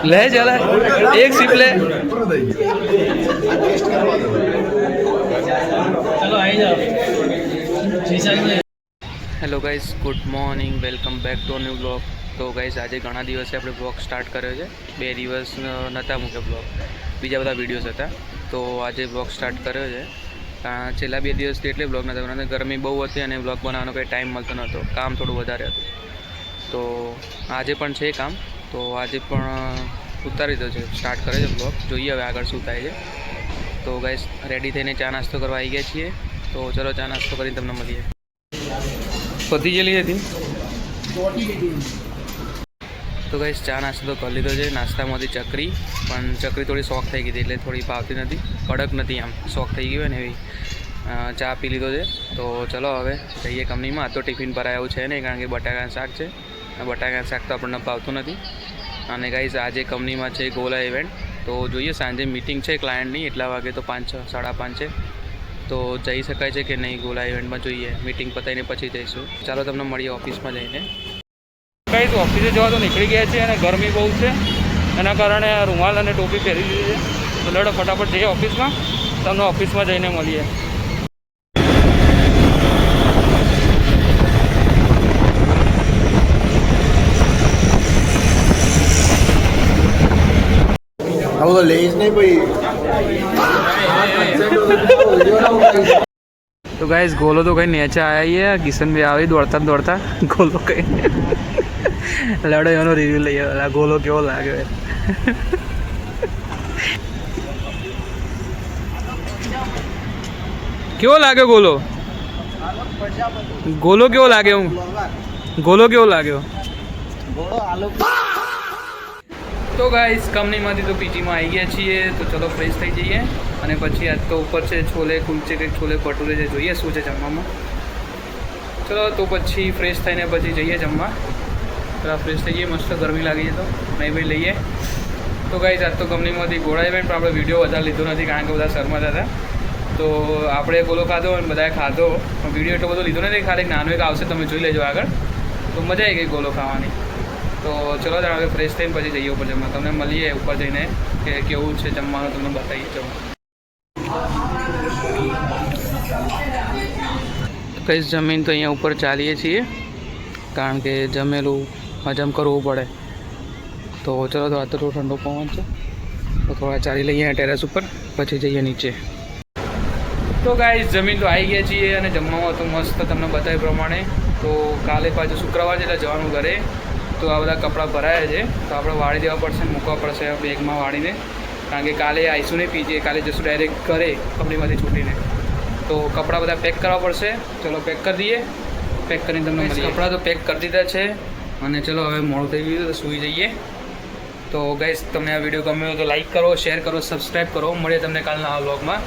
ले चला एक सिप ले चलो आई जाओ। Hello guys good morning welcome back to new blog. तो गाइस आज घણા દિવસે આપણે બ્લોગ સ્ટાર્ટ કર્યો છે। 2 દિવસ નહોતા મૂક્યો બ્લોગ, બીજા બધા વિડીયોઝ હતા, તો આજે બ્લોગ સ્ટાર્ટ કર્યો છે। છેલ્લા 2 દિવસથી એટલે બ્લોગ નહોતા બનાવતા, ગરમી બહુ હતી અને બ્લોગ બનાવવાનો કંઈ ટાઈમ મળતો નહોતો, કામ થોડું વધારે હતું। તો આજે પણ છે કામ, તો આજે પણ ઉતારી દો છે, સ્ટાર્ટ કરે છે બ્લોગ, જોઈએ હવે આગળ શું થાય છે। તો ગાઈસ રેડી થઈને ચા નાસ્તો કરવા આવી ગયા છીએ, તો ચલો ચા નાસ્તો કરીને તમને મળીએ। પતી ગયેલી હતી તો ગાઈસ ચા નાસ્તો તો કરી લીધો છે। નાસ્તામાંથી ચકરી, પણ ચકરી થોડી શોખ થઈ ગઈ હતી એટલે થોડી ભાવતી નથી, કડક નથી, આમ શોખ થઈ ગઈ હોય ને એવી। ચા પી લીધો છે, તો ચલો હવે જઈએ કંપનીમાં। તો ટિફિન ભરાયું છે નહીં, કારણ કે બટાકાનું શાક છે, બટાકાનું શાક તો આપણને ભાવતું નથી। અને ગાઈસ આજે કંપનીમાં છે ગોલા ઇવેન્ટ, તો જોઈએ સાંજે મીટિંગ છે ક્લાયન્ટની, એટલા વાગે તો 5, 5:30 છે, તો જઈ શકાય છે કે નહીં ગોલા ઇવેન્ટમાં, જોઈએ મીટિંગ પતાવીને પછી જઈશું। ચાલો તમને મળીએ ઓફિસમાં જઈને। ગાઈસ ઓફિસે જવા તો નીકળી ગયા છે અને ગરમી બહુ છે, એના કારણે રૂમાલ અને ટોપી પહેરી દીધી છે। તો લડો ફટાફટ જઈએ ઓફિસમાં, તમને ઓફિસમાં જઈને મળીએ। वो तो लेस नहीं भाई। तो गाइस गोलो तो कहीं नीचे आया ही है, किशन भी आ गई दौड़ता दौड़ता, गोलो कहीं लड़ो एनो रिव्यू लईए वाला गोलो केवो लागे। केवो लागे गोलो, गोलो केवो लागे, हूँ गोलो केवो लागे। तो गाइस कंपनीમાંથી તો પીજીમાં આવી ગયા છીએ, તો ચલો ફ્રેશ થઈ જઈએ અને પછી આજ તો ઉપર છે છોલે કુલચે કંઈક છોલે ભટુરે છે, જોઈએ શું છે જમવામાં। ચલો તો પછી ફ્રેશ થઈને પછી જઈએ જમવા। થોડા ફ્રેશ થઈ જઈએ, મસ્ત ગરમી લાગી છે તો નહીં ભાઈ લઈએ। તો ગાઈસ આજ તો કંપનીમાંથી ગોળા ઇવેન્ટ, પણ આપણે વિડીયો વધારે લીધો નથી કારણ કે બધા શરમાતા હતા, તો આપણે ગોલો ખાધો અને બધાએ ખાધો, પણ વિડીયો એટલો બધો લીધો નથી, ખાલી નાનો એક આવશે, તમે જોઈ લેજો આગળ। તો મજા આવી ગઈ ગોલો ખાવાની। તો ચલો હવે ફ્રેશ થઈને પછી જઈએ ઉપર જમવા, તમને મળીએ ઉપર જઈને કે કેવું છે જમવાનું, તમને બતાવીએ। ચલો કઈ જમીન તો અહીંયા ઉપર ચાલીએ છીએ, કારણ કે જમેલું હજમ કરવું પડે। તો ચલો તો આ તો થોડો ઠંડો પવન છે, તો થોડા ચાલી લઈએ ટેરેસ ઉપર, પછી જઈએ નીચે। તો ગાઈસ જમીન તો આવી ગયા છીએ અને જમવામાં તો મસ્ત તમને બતાવ્યા પ્રમાણે। તો કાલે પાછું શુક્રવાર છે એટલે જવાનું ઘરે, તો આ બધા કપડાં ભરાયા છે, તો આપણે વાળી દેવા પડશે, મૂકવા પડશે બેગમાં વાળીને, કારણ કે કાલે આવીશું નહીં પીજે, કાલે જશું ડાયરેક્ટ ઘરે કંપનીમાંથી છૂટીને, તો કપડાં બધા પેક કરવા પડશે। ચલો પેક કરી દઈએ, પેક કરીને તમને કપડાં તો પેક કરી દીધા છે અને ચલો હવે મોડું થઈ ગયું તો સૂઈ જઈએ। તો ગાઈસ તમને આ વિડીયો ગમ્યો તો લાઈક કરો, શેર કરો, સબસ્ક્રાઈબ કરો, મળીએ તમને કાલના આ વ્લોગમાં।